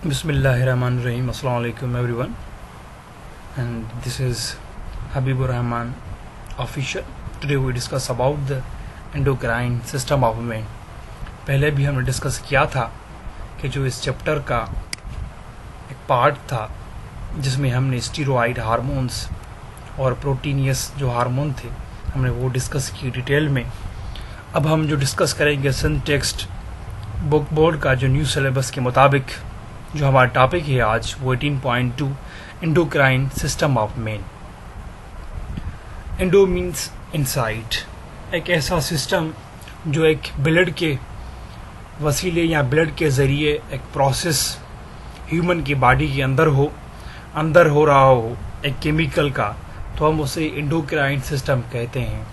Bismillahirrahmanirrahim. Assalamu alaikum everyone. And this is Habibur Rahman official. Today we discuss about the endocrine system of man. पहले भी हमने discuss किया था कि जो इस चैप्टर का एक पार्ट था जिसमें हमने स्टीरॉइड हार्मोन्स और प्रोटीनियस जो हार्मोन थे हमने वो डिस्कस की डिटेल में. अब हम जो डिस्कस करेंगे सिंटेक्स्ट बुक बोर्ड का जो न्यू सिलेबस के मुताबिक जो हमारा टॉपिक है आज वो 18.2 endocrine system of main. Endo means inside, एक ऐसा सिस्टम जो एक ब्लड के वसीले या ब्लड के ज़रिए एक प्रोसेस ह्यूमन की बॉडी के अंदर हो रहा हो एक केमिकल का, तो हम उसे एंडोक्राइन सिस्टम कहते हैं.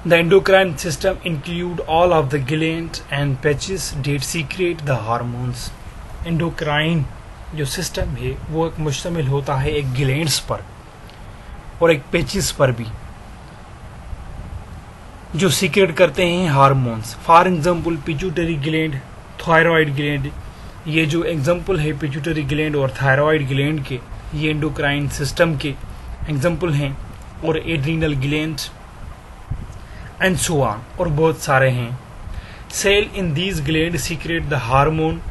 The endocrine system include all of the glands and patches that secrete the hormones. Endocrine जो सिस्टम है वो एक मुश्तमिल होता है एक ग्लैंड्स पर और एक पैचेस पर भी जो सीक्रेट करते हैं hormones. For example pituitary gland, thyroid gland, ये जो एग्जांपल है पिट्यूटरी ग्लैंड और थायराइड ग्लैंड के, ये एंडोक्राइन सिस्टम के एग्जांपल हैं. और adrenal gland and so on, और बहुत सारे हैं. Cell in these gland secrete the hormone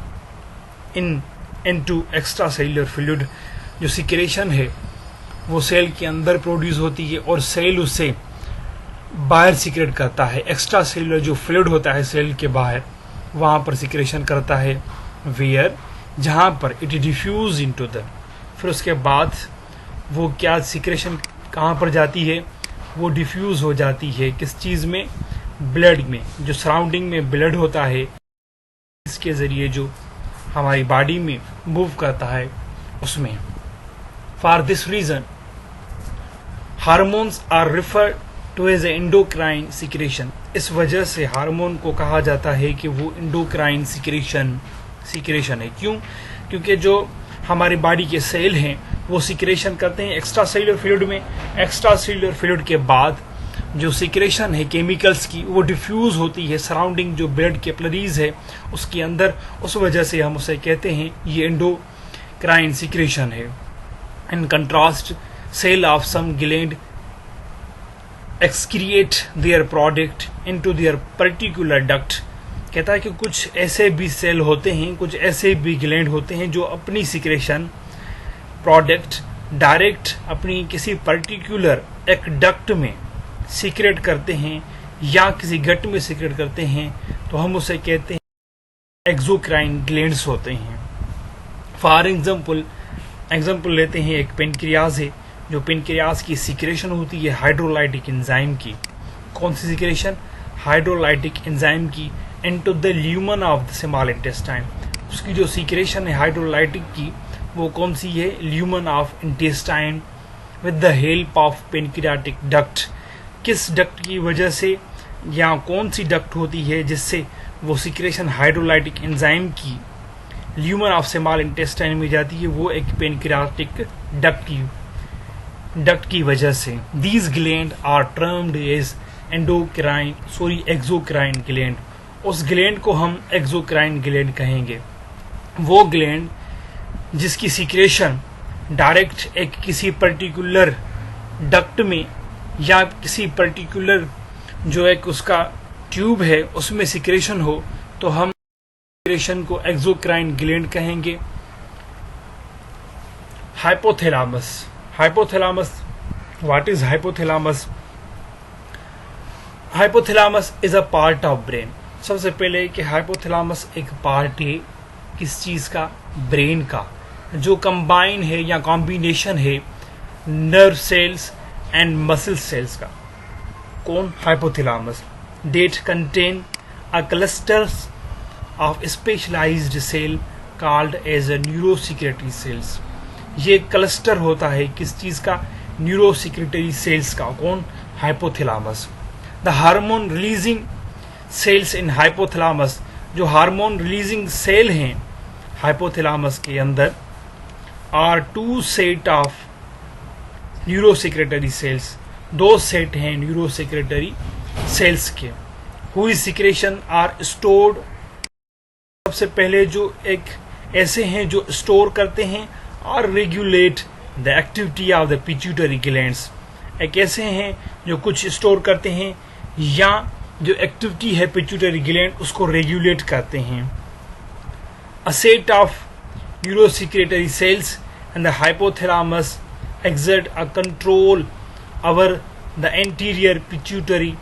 into extra cellular fluid. जो सीक्रेशन है वो सेल के अंदर प्रोड्यूस होती है और सेल उससे बाहर सीक्रेट करता है. एक्स्ट्रा सेलुलर जो फ्लूइड होता है सेल के बाहर वहाँ पर सीक्रेशन करता है. वेयर, जहाँ पर इट डिफ्यूज इनटू द, फिर उसके बाद वो क्या सीक्रेशन कहाँ पर जाती है, वो डिफ्यूज हो जाती है किस चीज़ में, ब्लड में. जो सराउंडिंग में ब्लड होता है इसके ज़रिए जो हमारी बॉडी में मूव करता है उसमें. For this reason hormones are referred to as endocrine secretion. इस वजह से हार्मोन को कहा जाता है कि वो एंडोक्राइन सिक्रेशन है. क्यों? क्योंकि जो हमारी बॉडी के सेल हैं वो सिक्रेशन करते हैं एक्स्ट्रा सेलुलर फ्लूइड में. एक्स्ट्रा सेलुलर फ्लूइड के बाद जो सिक्रेशन है केमिकल्स की वो डिफ्यूज होती है सराउंडिंग जो ब्लड कैपिलरीज है उसके अंदर. उस वजह से हम उसे कहते हैं ये एंडोक्राइन सिक्रेशन है. In contrast cell of some gland excrete their product into their particular duct. कहता है कि कुछ ऐसे भी सेल होते हैं, कुछ ऐसे भी ग्लैंड होते हैं जो अपनी सिक्रेशन प्रोडक्ट डायरेक्ट अपनी किसी पर्टिकुलर एक डक्ट में सीक्रेट करते हैं या किसी गट में सीक्रेट करते हैं, तो हम उसे कहते हैं एक्सोक्राइन ग्लैंड्स होते हैं. फॉर एग्जांपल लेते हैं, एक पेनक्रियाज है. जो पेनक्रियाज की सीक्रेशन होती है हाइड्रोलाइटिक एंजाइम की. कौन सी सीक्रेशन? हाइड्रोलाइटिक एंजाइम की into the lumen of the small intestine. उसकी जो सीक्रेशन है हाइड्रोलाइटिक की वो कौन सी है? Lumen of intestine with the help of pancreatic duct. किस डक्ट की वजह से या कौन सी डक्ट होती है जिससे वो सीक्रेशन हाइड्रोलाइटिक एंजाइम की ल्यूमन ऑफ स्मॉल इंटेस्टाइन में जाती है? वो एक पेनक्रियाटिक डक्ट की वजह से. These gland are termed as exocrine gland. उस ग्लैंड को हम एक्सोक्राइन ग्लैंड कहेंगे. वो ग्लैंड जिसकी सीक्रेशन डायरेक्ट एक किसी पर्टिकुलर डक्ट में या किसी पर्टिकुलर जो एक उसका ट्यूब है उसमें सीक्रेशन हो, तो हम सीक्रेशन को एक्सोक्राइन ग्लैंड कहेंगे. Hypothalamus. What is hypothalamus? Hypothalamus is a part of brain. सबसे पहले कि हाइपोथैलेमस एक पार्ट है किस चीज़ का? ब्रेन का, जो कंबाइन है या कॉम्बिनेशन है nerve cells and muscle cells का. कौन? Hypothalamus. That contain a clusters of specialized cell called as a neurosecretory cells. ये क्लस्टर होता है किस चीज़ का? न्यूरोसिक्रेटरी सेल्स का. कौन? Hypothalamus. The hormone releasing cells in hypothalamus. जो हार्मोन रिलीजिंग सेल हैं हाइपोथैलेमस के अंदर are two set of neurosecretory cells. 2 set हैं न्यूरोसिक्रेटरी सेल्स के. हुई सिक्रेशन आर स्टोर्ड सबसे पहले जो एक ऐसे हैं जो स्टोर करते हैं और regulate the activity of the pituitary glands. एक ऐसे हैं जो कुछ स्टोर करते हैं या जो एक्टिविटी है पिट्यूटरी ग्लैंड उसको रेगुलेट करते हैं। A set of neurosecretory cells and the hypothalamus exert a control over the anterior pituitary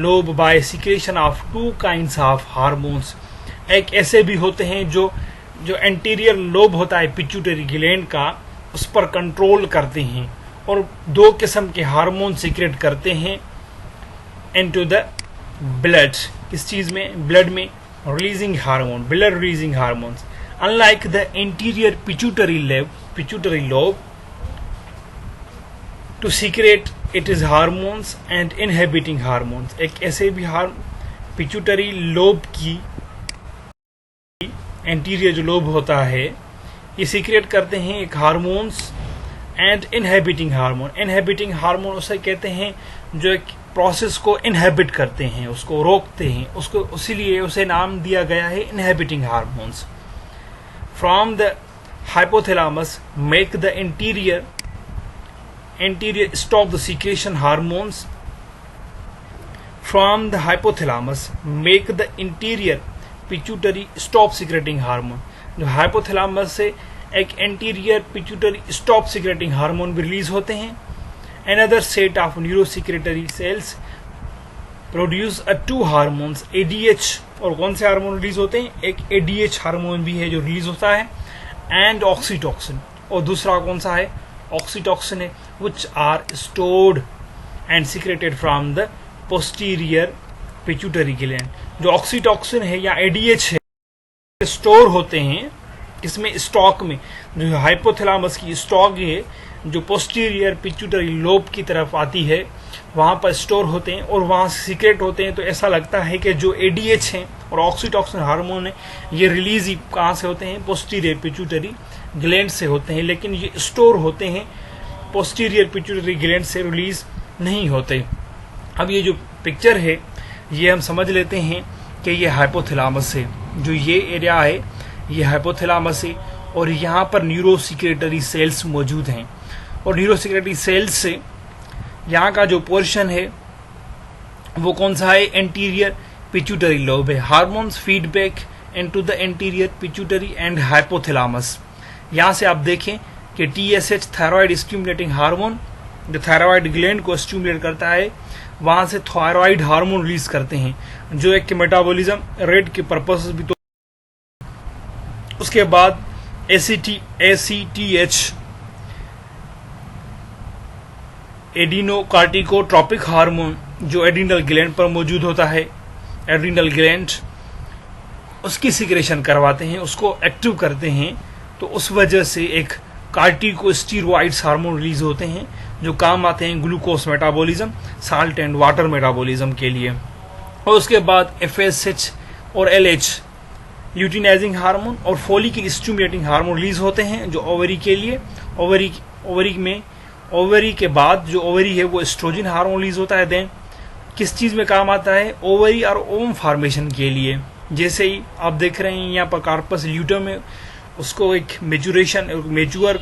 lobe by secretion of two kinds of hormones। एक ऐसे भी होते हैं जो एंटीरियर लोब होता है पिट्यूटरी ग्लैंड का उस पर कंट्रोल करते हैं और दो किस्म के हार्मोन सीक्रेट करते हैं इनटू द ब्लड। किस चीज में? ब्लड में releasing hormone, blood releasing hormones. Unlike the anterior pituitary lobe to secrete it is hormones and inhibiting hormones। एक ऐसे भी पिट्यूटरी लोब की एंटीरियर जो लोब होता है ये सीक्रेट करते हैं एक hormones and inhibiting hormone. Inhibiting hormone उसे कहते हैं जो एक प्रोसेस को इनहिबिट करते हैं, उसको रोकते हैं, उसको इसीलिए उसे नाम दिया गया है inhibiting hormones. From the hypothalamus make the anterior stop the secretion hormones from the hypothalamus make the anterior pituitary stop secreting hormone। जो hypothalamus से एक anterior pituitary stop secreting hormone भी रिलीज होते हैं। another set of neurosecretory cells produce a two hormones ADH। और कौन से hormone release होते हैं? एक ADH हार्मोन भी है जो रिलीज होता है एंड ऑक्सीटॉक्सिन। और दूसरा कौन सा है? ऑक्सीटॉक्सिन है which are stored and secreted from the posterior pituitary gland। जो ऑक्सीटॉक्सिन है या ADH है स्टोर होते हैं इसमें स्टॉक में, जो हाइपोथैलेमस की स्टॉक है जो पोस्टीरियर पिट्यूटरी लोब की तरफ आती है वहां पर स्टोर होते हैं और वहां से सीक्रेट होते हैं। तो ऐसा लगता है कि जो ADH है और ऑक्सीटॉक्सिन हार्मोन है ये रिलीज ही कहाँ से होते हैं? पोस्टीरियर पिट्यूटरी ग्लैंड से होते हैं, लेकिन ये स्टोर होते हैं पोस्टीरियर पिट्यूटरी ग्लैंड से रिलीज नहीं होते। अब ये जो पिक्चर है ये हम समझ लेते हैं कि ये हाइपोथैलेमस है, जो ये एरिया है ये हाइपोथैलेमस है और यहाँ पर न्यूरोसेक्रेटरी सेल्स मौजूद हैं। और न्यूरोसेक्रेटरी सेल्स से यहाँ का जो पोर्शन है वो कौन सा है? एंटीरियर पिट्यूटरी लोब है। Hormones feedback into the anterior pituitary and hypothalamus. यहाँ से आप देखें कि TSH थायराइड स्टिमुलेटिंग हार्मोन जो थायराइड ग्लैंड को स्टिमुलेट करता है वहां से थायराइड हार्मोन रिलीज करते हैं जो एक मेटाबॉलिज्म रेट के पर्पस भी। तो उसके बाद ACTH एडिनोकार्टिकोट्रोपिक हार्मोन जो एड्रिनल ग्लैंड पर मौजूद होता है, एड्रिनल ग्लैंड उसकी सिक्रेशन करवाते हैं, उसको एक्टिव करते हैं। तो उस वजह से एक कार्टिकोस्टेरॉइड्स हार्मोन रिलीज होते हैं जो काम आते हैं glucose metabolism, salt and water metabolism के लिए। और उसके बाद FSH और LH ल्यूटिनाइजिंग हार्मोन और फोलिक स्टिमुलेटिंग हार्मोन रिलीज होते हैं जो ओवरी के लिए। ओवरी के बाद जो ओवरी है वो एस्ट्रोजन हार्मोन रिलीज होता है। देन किस चीज में काम आता है? ओवरी और ओवम फॉर्मेशन के लिए। जैसे ही आप देख रहे हैं यहाँ पर कार्पस ल्यूटम में उसको एक मेच्योर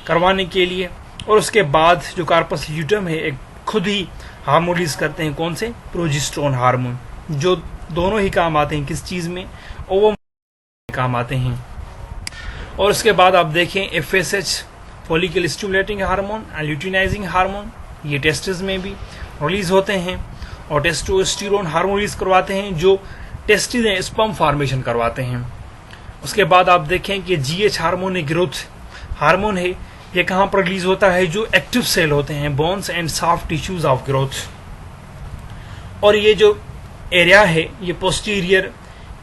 करवाने के लिए। और उसके बाद जो कार्पस ल्यूटम है एक खुद ही हार्मोन रिलीज करते हैं। कौन से? प्रोजेस्टेरोन हार्मोन, जो दोनों ही काम आते हैं किस चीज में? ओवम काम आते हैं। और उसके बाद आप देखें FSH follicle stimulating hormone and luteinizing hormone ये टेस्टिस में भी रिलीज होते हैं और टेस्टोस्टेरोन हार्मोन रिलीज करवाते हैं जो टेस्टिस में स्पर्म फॉर्मेशन करवाते हैं। उसके बाद आप देखें कि GH हार्मोन एक ग्रोथ हार्मोन है, ये कहाँ पर रिलीज होता है? जो एक्टिव सेल होते हैं bones and soft tissues of growth. और ये जो एरिया है ये पोस्टीरियर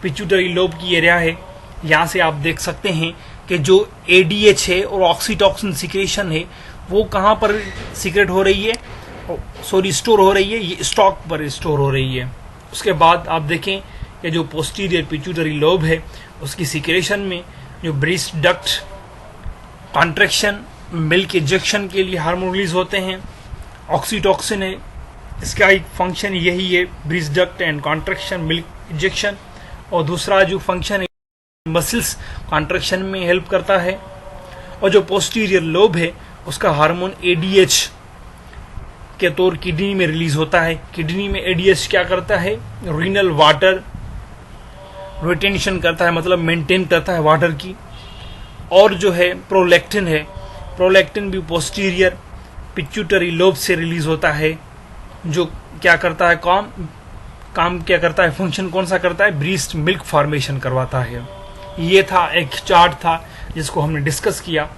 पिट्यूटरी लोब की एरिया है। यहाँ से आप देख सकते हैं कि जो ADH है और ऑक्सीटॉक्सिन सिक्रेशन है वो कहाँ पर सीक्रेट हो रही है? स्टोर हो रही है, ये स्टॉक पर स्टोर हो रही है। उसके बाद आप देखें कि जो पोस्टीरियर पिट्यूटरी लोब है उसकी सिक्रेशन में जो breast duct contraction milk injection के लिए हार्मोन रिलीज होते हैं। ऑक्सीटॉक्सिन है, इसका एक फंक्शन यही है, breast duct and contraction milk injection. और दूसरा जो फंक्शन है मसल्स कॉन्ट्रैक्शन में हेल्प करता है। और जो पोस्टीरियर लोब है उसका हार्मोन एडीएच के तौर किडनी में रिलीज होता है। किडनी में एडीएच क्या करता है, रीनल वाटर रिटेंशन करता है, मतलब मेंटेन करता है वाटर की। और जो है प्रोलैक्टिन है, प्रोलैक्टिन भी पोस्टीरियर पिट्यूटरी लोब से रिलीज होता है, जो क्या करता है, काम क्या करता है, फंक्शन कौन सा करता है, ब्रीस्ट मिल्क फॉर्मेशन करवाता है। ये था एक चार्ट था जिसको हमने डिस्कस किया।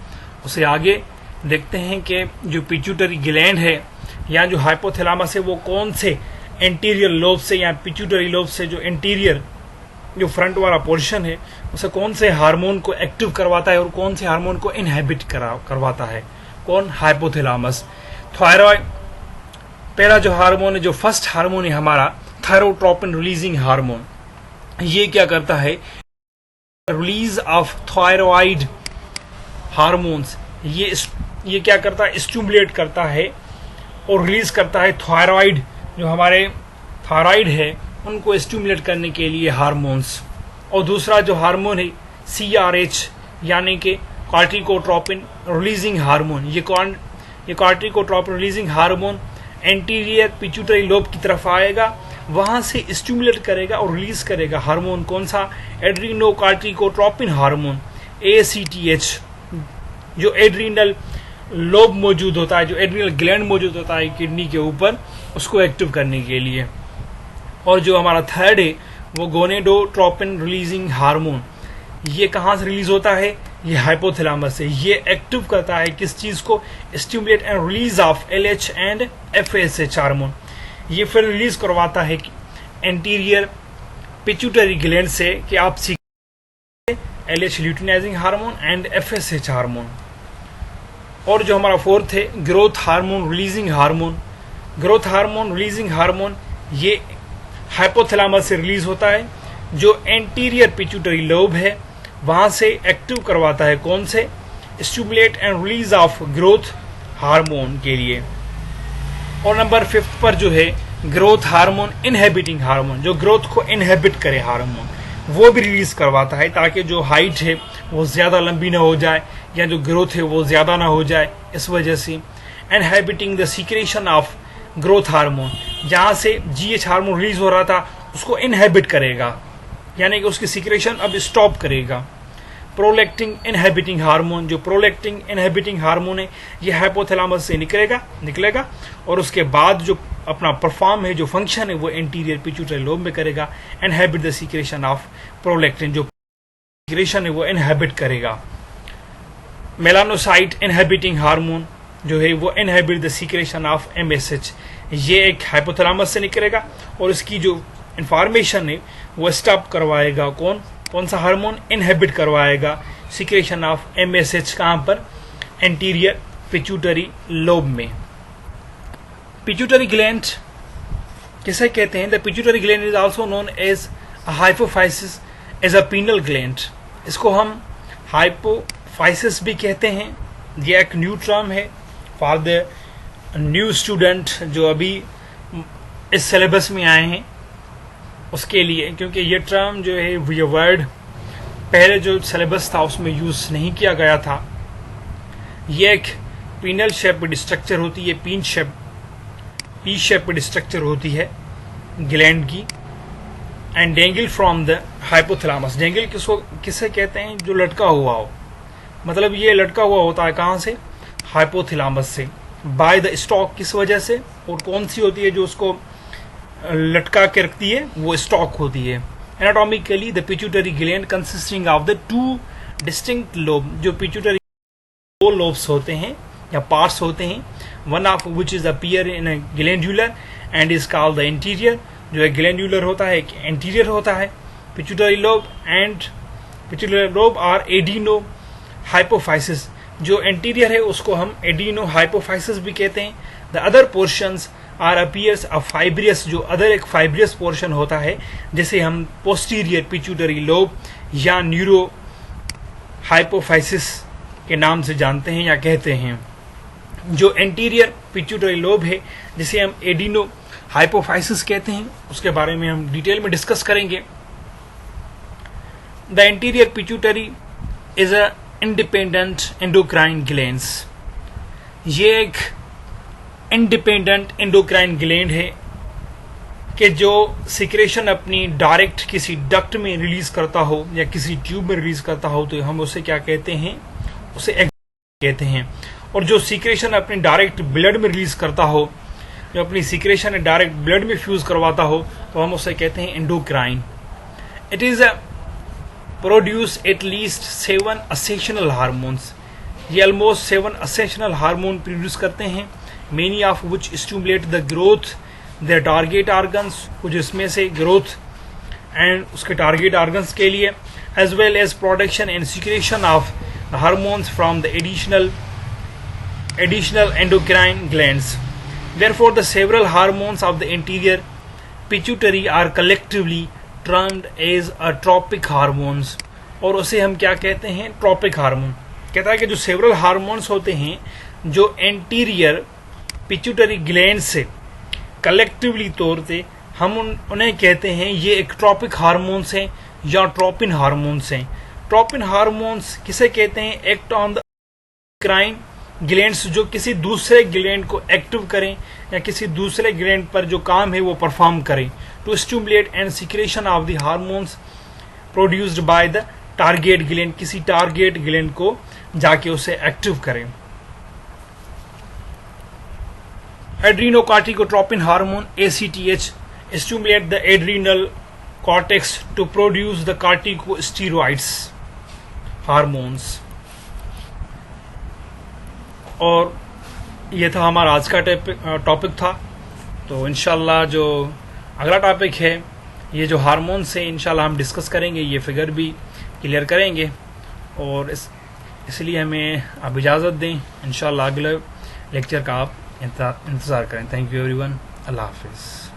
उसे आगे देखते हैं कि जो पिट्यूटरी ग्लैंड है या जो हाइपोथैलेमस है वो कौन से एंटीरियर लोब से या पिट्यूटरी लोब से जो एंटीरियर जो फ्रंट वाला पोर्शन है उसे कौन से हार्मोन को एक्टिव करवाता है और कौन से हार्मोन को इनहिबिट करवाता है, कौन, हाइपोथैलेमस। थायराइड पहला जो हार्मोन है, जो फर्स्ट हार्मोन है हमारा थायरोट्रोपिन रिलीजिंग हार्मोन, ये क्या करता है, रिलीज ऑफ थायराइड हार्मोन्स, ये क्या करता है, स्टिमुलेट करता है और रिलीज करता है थायराइड, जो हमारे थायराइड है उनको स्टिमुलेट करने के लिए हार्मोन्स। और दूसरा जो हार्मोन है CRH यानी कि कार्टिकोट्रोपिन रिलीजिंग हार्मोन, ये कार्टिकोट्रोपिन releasing hormone anterior pituitary lobe की तरफ आएगा, वहां से स्टिमुलेट करेगा और रिलीज करेगा हार्मोन कौन सा, एड्रीनोकार्टिकोट्रोपिन हार्मोन ACTH, जो एड्रीनल लोब मौजूद होता है, जो एड्रीनल ग्लैंड मौजूद होता है किडनी के ऊपर, उसको एक्टिव करने के लिए। और जो हमारा थर्ड है वो गोनेडोट्रोपिन रिलीजिंग हार्मोन, ये कहाँ से रिलीज होता है, ये हाइपोथैलेमस से। ये एक्टिव करता है किस चीज को, stimulate and release of LH and FSH hormone. ये फिर रिलीज करवाता है एंटीरियर पिट्यूटरी ग्लैंड से कि आप सीखें LH luteinizing hormone and FSH hormone. और जो हमारा फोर्थ है growth hormone releasing hormone, growth hormone releasing hormone ये हाइपोथैलेमस से रिलीज होता है, जो एंटीरियर पिट्यूटरी लोब है वहां से एक्टिव करवाता है कौन से, stimulate and release of growth hormone के लिए। और नंबर 5 पर जो है ग्रोथ हार्मोन इनहिबिटिंग हार्मोन, जो ग्रोथ को इनहिबिट करे हार्मोन, वो भी रिलीज करवाता है ताकि जो हाइट है वो ज्यादा लंबी ना हो जाए या जो ग्रोथ है वो ज्यादा ना हो जाए। इस वजह से inhibiting the secretion of growth hormone, जहां से GH हार्मोन रिलीज हो रहा था उसको इनहिबिट करेगा, यानी कि उसकी सीक्रेशन अब स्टॉप करेगा। प्रोलैक्टिन इनहिबिटिंग हार्मोन, जो प्रोलैक्टिन इनहिबिटिंग हार्मोन है ये हाइपोथैलेमस से निकलेगा और उसके बाद जो अपना परफॉर्म है, जो फंक्शन है वो एंटीरियर पिट्यूटरी लोब में करेगा, inhibit the secretion of prolactin, जो सीक्रेशन है वो इनहिबिट करेगा। मेलानोसाइट इनहिबिटिंग हार्मोन जो है वो inhibit the secretion of MSH, ये एक हाइपोथैलेमस से निकलेगा और इसकी जो इंफॉर्मेशन है वो स्टॉप करवाएगा कौन सा हार्मोन, इनहिबिट करवाएगा सीक्रेशन ऑफ MSH, कहां पर, एंटीरियर पिट्यूटरी लोब में। पिट्यूटरी ग्लैंड किसे कहते हैं, the pituitary gland is also known as hypophysis as a pineal gland, इसको हम हाइपोफाइसिस भी कहते हैं। ये एक न्यू टर्म है फॉर द न्यू स्टूडेंट जो अभी इस सिलेबस में आए हैं उसके लिए, क्योंकि ये टर्म जो है ये वर्ड पहले जो सिलेबस था उसमें यूज नहीं किया गया था। ये एक पीनल शेप्ड स्ट्रक्चर होती है, पी शेप्ड स्ट्रक्चर होती है ग्लैंड की, and dangle from the hypothalamus. Dangle किसे कहते हैं, जो लटका हुआ हो, मतलब ये लटका हुआ होता है कहां से, हाइपोथैलेमस से, बाय द स्टॉक, किस वजह से, और कौन सी होती है जो उसको लटका के रखती है, वो स्टॉक होती है। Anatomically the pituitary gland consisting of the 2 distinct lobe, जो पिट्यूटरी 2 लोब्स होते हैं या पार्ट्स होते हैं, one of which is appear in a glandular and is called the interior, जो एक ग्लैंडुलर होता है एक इंटीरियर होता है। Pituitary lobe and pituitary lobe are adeno hypophysis, जो एंटीरियर है उसको हम एडिनो हाइपोफाइसिस भी कहते हैं। The other portions are appears अ फाइब्रियस, जो अदर एक फाइब्रियस पोर्शन होता है जिसे हम पोस्टीरियर पिट्यूटरी लोब या न्यूरो हाइपोफाइसिस के नाम से जानते हैं या कहते हैं। जो एंटीरियर पिट्यूटरी लोब है जिसे हम एडिनो हाइपोफाइसिस कहते हैं, उसके बारे में हम डिटेल में डिस्कस करेंगे। The interior pituitary is a independent endocrine glands. ये एक इंडिपेंडेंट एंडोक्राइन ग्लैंड है कि जो सिक्रेशन अपनी डायरेक्ट किसी डक्ट में रिलीज करता हो या किसी ट्यूब में रिलीज करता हो तो हम उसे क्या कहते हैं, उसे कहते हैं। और जो सिक्रेशन अपनी डायरेक्ट ब्लड में रिलीज करता हो, जो अपनी सिक्रेशन डायरेक्ट ब्लड में फ्यूज करवाता हो तो हम उसे कहते हैं endocrine. It is produce at least 7 additional hormones. ये ऑलमोस्ट 7 असेशनल हार्मोन प्रोड्यूस करते हैं, many of which stimulate the growth their target organs, कुछ इसमें से ग्रोथ एंड उसके टारगेट ऑर्गन्स के लिए, as well as production and secretion of hormones from the additional endocrine glands. Therefore, the several hormones of the anterior pituitary are collectively termed as tropic hormones. और उसे हम क्या कहते हैं, tropic hormone. कहता है कि जो सेवरल हार्मोन्स होते हैं जो एंटीरियर पिट्यूटरी ग्लैंड से कलेक्टिवली तौर पे हम उन्हें कहते हैं ये एक ट्रॉपिक हार्मोन्स हैं या ट्रोपिन हार्मोन्स हैं। ट्रोपिन हार्मोन्स किसे कहते हैं, एक्ट ऑन द क्राइन ग्लैंड्स, जो किसी दूसरे ग्लैंड को एक्टिव करें या किसी दूसरे ग्लैंड पर जो काम है वो परफॉर्म करें, to stimulate and secretion of the hormones produced by the target gland, किसी टारगेट ग्लैंड को जाके उसे एक्टिव करें। Adrenocorticotropin hormone ACTH stimulate the adrenal cortex to produce the corticosteroids hormones. और ये था हमारा आज का टॉपिक था। तो इंशाल्लाह जो अगला टॉपिक है ये जो हार्मोन्स है इंशाल्लाह हम डिस्कस करेंगे, ये फिगर भी क्लियर करेंगे। और इसलिए हमें आप इजाज़त दें, इंशाल्लाह अगले लेक्चर का आप इंतज़ार करें। थैंक यू एवरीवन, अल्लाह हाफिज़।